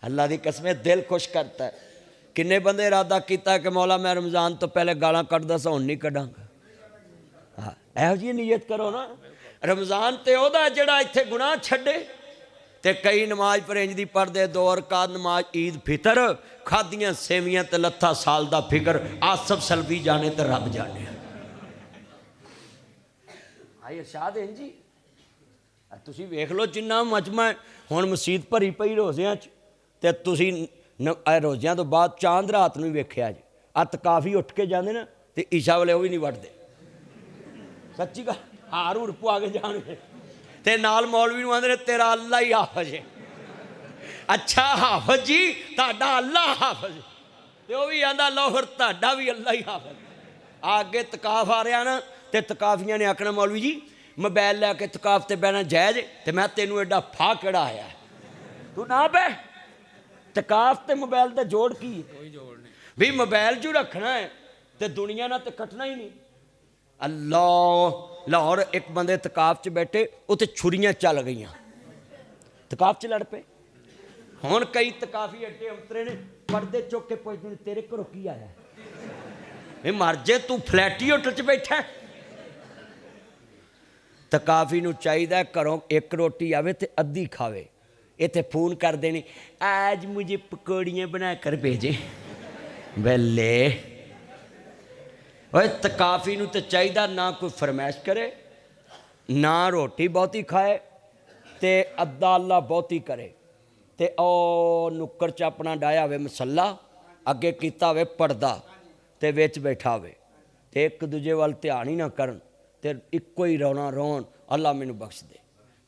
अल्लाह की कसम दिल खुश करता है। किन्ने बंदे इरादा किया कि मौला मैं रमज़ान तो पहले गालां कढ़दा सा हुण नहीं कढ़ांगा। हाँ इहो जी नीयत करो ना। रमज़ान तो ओहदा जिहड़ा इत्थे गुनाह छड्डे। तो कई नमाज परहेज दी पढ़ते, 2 रकात नमाज ईद फितर, खादियां सेवियां ते लत्था साल दा फिकर, आसफ सलवी जाने तो रब जाने। आई इरशाद है जी। तुसीं वेख लो जिन्ना मजमा हुण मसीत भरी पई रोज़ियां च, ते तुसीं रोज़ियां तो बाद चांद रात नूं वेख्या जी। काफ़ी उठ के जाते ना तो ईशा वाले वो भी नहीं वढ़ते। सच्ची गल हार हूर पवा के जाने ते नाल मौलवी नूं आंदे तेरा अल्लाह ही हाफज है। अच्छा हाफज जी तुहाडा अल्लाह हाफज ते वो भी आंदा लो फिर तुहाडा भी अल्लाह ही हाफज। अगे तकाफ आ रहा ना तो तकाफियां ने आखना मौलवी जी मोबाइल लैके तकाफ ते बहना जायज़, तो मैं तेनों एडा फा केड़ा आया तू ना बह। तकाफ ते मोबाइल का जोड़ की भी मोबाइल जो रखना है तो दुनिया ना तो कटना ही नहीं। अल्लाह लाहौर एक बंदे तकाफ च बैठे उत्ते छुरियां चल गई, तकाफ च लड़ पे। हुण कई तकाफी एडे अंतरे ने पर्दे चुक के पुछदे तेरे घरों की आया, ये मर जे तू फ्लैटी होटल च बैठा। तकाफी नूं चाहिदा घरों एक रोटी आवे ते अद्धी खावे। इत्थे फोन कर देने आज मुझे पकौड़ियाँ बना कर भेजे। वेले ओए तकाफी नूं ते चाहिदा ना कोई फरमैश करे, ना रोटी बहुती खाए, ते अद्धा अल्लाह बहुती करे, ते ओ नुक्कर च अपना डाया होवे मसला, अगे कीता होवे पर्दा, ते विच बैठा होवे, ते एक दूजे वाल ध्यान ही ना करन, ते इक्को ही रोना रोन अल्लाह मैनू बख्श दे,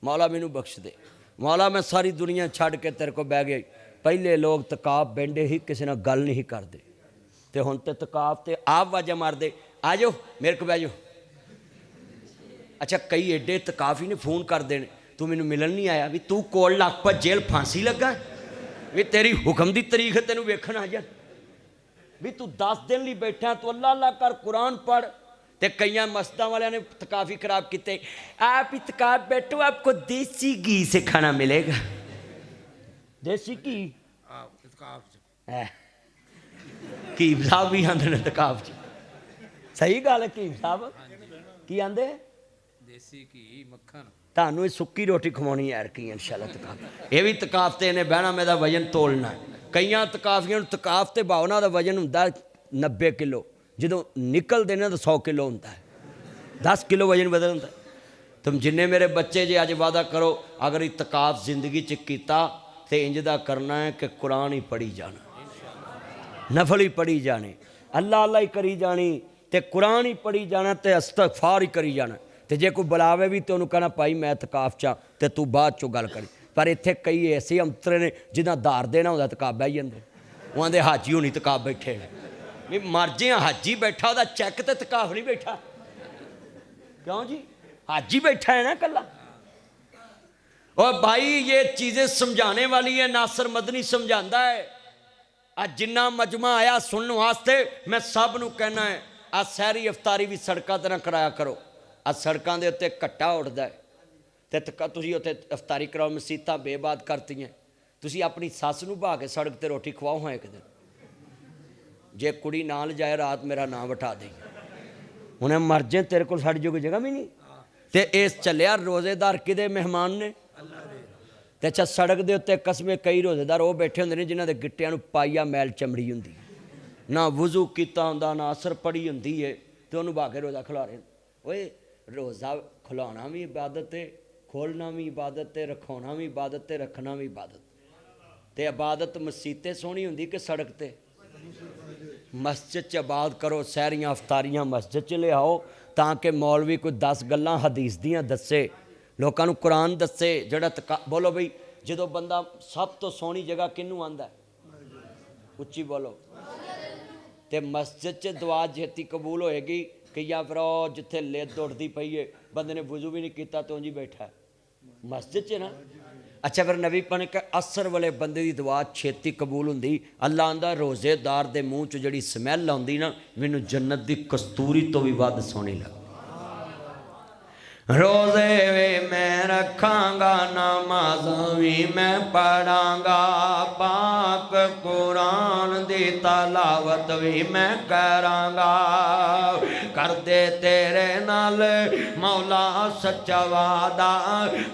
मौला मैनू बख्श दे, मौला मैं सारी दुनिया छड़ के तेरे को बह गई। पहले लोग तकाफ बहते ही किसी ना गल नहीं करते, तो हुण तो तकाफ तो आप वाजा मारते आ जाओ मेरे को बह जाओ। अच्छा कई एडे तकाफी ने फोन करते हैं तू मैनू मिलन नहीं आया, भी तू कोल लग पा जेल फांसी लगा, भी तेरी हुक्म की तरीक है तेनू वेखण आ जा, भी तू 10 दिन लिए बैठा तू अल्लाह अल्लाह कर कुरान पढ़। तो कई मस्जिद वाले ने तकाफी खराब किए, आप इतकाफ बैठो आपको देसी घी से खाना मिलेगा। देसी घी कीम साहब भी आते हैं तकाफ च, सही गल है कीम साहब की आंदे देसी घी मक्खन तुहानू सुक्की रोटी खवानी यार की इंशाअल्लाह तकाफ। ये भी तकाफ ते इन्हें बहना मेरा वजन तोलना। कई तकाफियां तकाफ ते भावना का वजन होंदा 90 किलो, जो निकलते हैं तो 100 किलो होता है, 10 किलो वजन बदल होता है। तुम जिन्ने मेरे बच्चे जे अज वादा करो अगर इतकाफ जिंदगी च किया तो इंजदा करना है कि कुरान ही पढ़ी जाना, नफल ही पढ़ी जाने, अल्लाह अल्लाह ही करी जानी, तो कुरान ही पढ़ी जाना, तो इस्तगफार ही करी जाना। तो जे कोई बुलावे भी तो उन्होंने कहना भाई मैं तकाफ चा तो तू बाद चो गल करी। पर इत्थे कई ऐसे अंतरे ने जिन्हें दार देना होंदा तकाफ बह जाते, वो आंदे हाजी होनी तकाफ बैठे भी मर जे हाजी बैठा वह चैक तो तकाफ नहीं बैठा। क्यों जी हाजी बैठा है ना कला। और भाई ये चीज़ें समझाने वाली है, नासिर मदनी समझाता है। आज जिन्ना मजमा आया सुनने वास्ते मैं सब नूं कहना है आ सहरी अफतारी भी सड़कों ते ना कराया करो। आ सड़कों के उत्ते घट्टा उठता है तो तुसीं उत्ते अफतारी कराओ, मसीतां बेबाद करती हैं। तुसीं अपनी सस नूं बहा के सड़क ते रोटी खवाओ हाँ एक दिन, जे कुड़ी ना लजाए रात मेरा नाम वठा दे, उन्हें मर जाए तेरे को साड़ी जो कोई जगह भी नहीं। तो इस चलिया रोज़ेदार किदे मेहमान ने। तो अच्छा सड़क के उत्ते कस्मे कई रोज़ेदार वो बैठे होंगे जिन्हों के गिट्टियां पाइया मैल चमड़ी होंगी, ना वज़ू किता होंदा ना असर पड़ी होंदी है, तो उन्होंने बहा के रोज़ा खिला रहे। ओए रोज़ा खिलाना भी इबादत है, खोलना भी इबादत है, रखाना भी इबादत है, रखना भी इबादत। तो इबादत मसीते सोहनी होंदी कि सड़क पर। मस्जिद च आबाद करो, सहरियां अफतारियां मस्जिद च ले आओ ताकि मौलवी कोई 10 गल्लां हदीस दियां दसे, लोगों को कुरान दसे। जड़ा बोलो बई जो बंदा सब तो सोहनी जगह किनू आंदा है, उच्ची बोलो, तो मस्जिद च दुआ छेती कबूल होएगी कि या फिर जिथे लिद उड़ती पई है बंदे ने वजू भी नहीं किया तो जी बैठा है मस्जिद च ना। अच्छा फिर नबी पने के असर वाले बंदे की दुआ छेती कबूल होंदी। अल्लाह आंदा रोज़ेदार दे मूँह च जिहड़ी स्मैल आउंदी ना, मैनू जन्नत दी कस्तूरी तो भी वध सोहनी लग। रोजे वे मैं रखांगा, नमाज़ां भी मैं पढ़ांगा, पाक कुरान दी तलावत भी मैं करांगा। कर दे तेरे नाल मौला सच्चा वादा,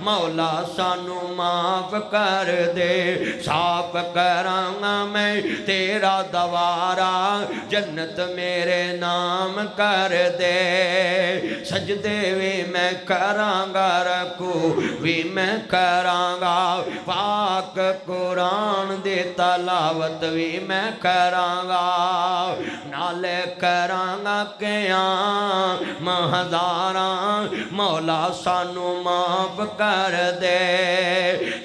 मौला सानू माफ कर दे, साफ करांगा मैं तेरा दवारा, जन्नत मेरे नाम कर दे। सजदे भी मैं करांगा, रकू भी मैं करांगा, पाक कुरान दी तलावत भी मैं करांगा, नाले करांगा क़याम हज़ारा, मौला सानू माफ कर दे।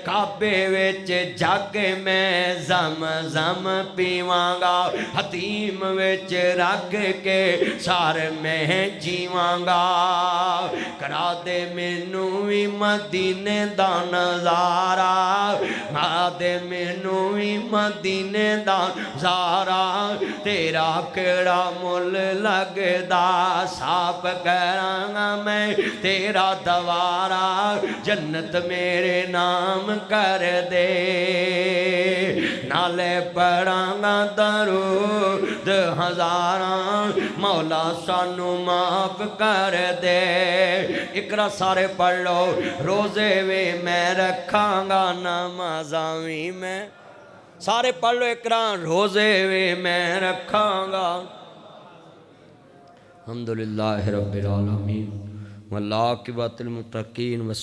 काबे विच जाके मैं जम जम पीवांगा, हतीम विच रख के सार मैं जीवांगा। करा दे मैनू भी मदीने दा नज़ारा, करा दे मैनू भी मदीने दा नज़ारा, तेरा केड़ा मुल लगदा, साफ करांगा मैं तेरा दवारा, जन्नत मेरे नाम कर दे। नाले पढ़ांगा दरूद हज़ारा, मौला सानू माफ कर दे। इकरा सारे पढ़ लो। रोजे वे मैं रखांगा, नमाज़ां भी मैं, सारे पढ़ लो इकरा। रोजे वे मैं रखांगा। अल्हम्दुलिल्लाह रब्बिल आलमीन वल आक़िबतुल मुत्तक़ीन।